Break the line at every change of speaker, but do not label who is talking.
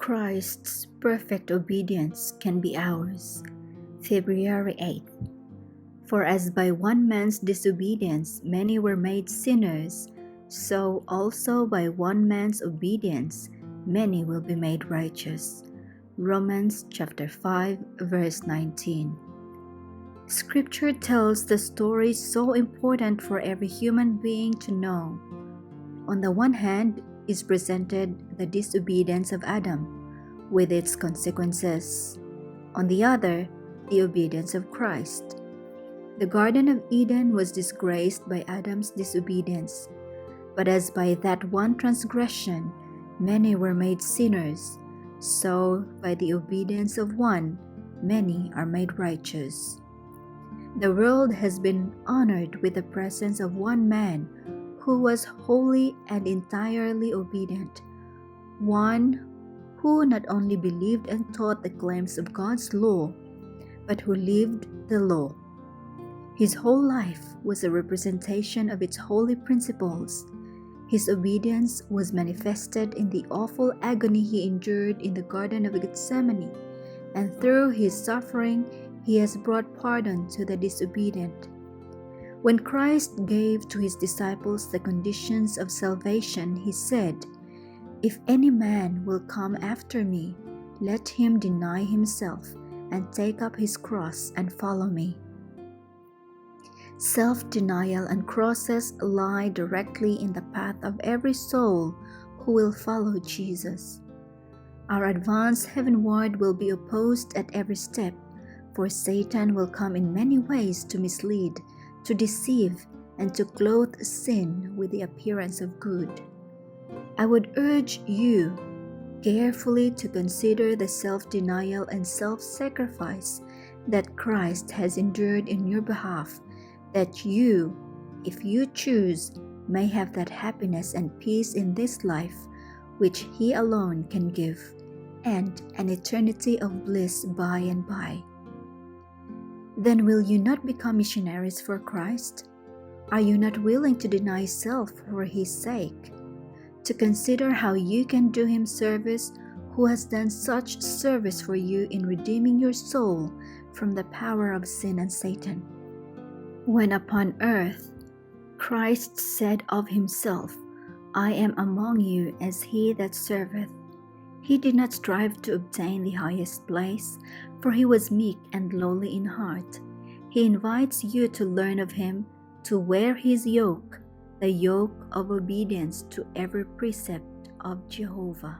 Christ's perfect obedience can be ours. February 8th. For as by one man's disobedience many were made sinners, so also by one man's obedience many will be made righteous. Romans chapter 5 verse 19. Scripture tells the story so important for every human being to know. On the one hand is presented the disobedience of Adam, with its consequences. On the other, the obedience of Christ. The Garden of Eden was disgraced by Adam's disobedience, but as by that one transgression many were made sinners, so by the obedience of one many are made righteous. The world has been honored with the presence of one man who was wholly and entirely obedient, one who not only believed and taught the claims of God's law, but who lived the law. His whole life was a representation of its holy principles. His obedience was manifested in the awful agony he endured in the Garden of Gethsemane, and through his suffering he has brought pardon to the disobedient. When Christ gave to his disciples the conditions of salvation, he said, "If any man will come after me, let him deny himself and take up his cross and follow me." Self-denial and crosses lie directly in the path of every soul who will follow Jesus. Our advance heavenward will be opposed at every step, for Satan will come in many ways to mislead, to deceive, and to clothe sin with the appearance of good. I would urge you carefully to consider the self-denial and self-sacrifice that Christ has endured in your behalf, that you, if you choose, may have that happiness and peace in this life which He alone can give, and an eternity of bliss by and by. Then will you not become missionaries for Christ? Are you not willing to deny self for His sake? To consider how you can do Him service who has done such service for you in redeeming your soul from the power of sin and Satan. When upon earth, Christ said of Himself, "I am among you as he that serveth." He did not strive to obtain the highest place, for He was meek and lowly in heart. He invites you to learn of Him, to wear His yoke, the yoke of obedience to every precept of Jehovah.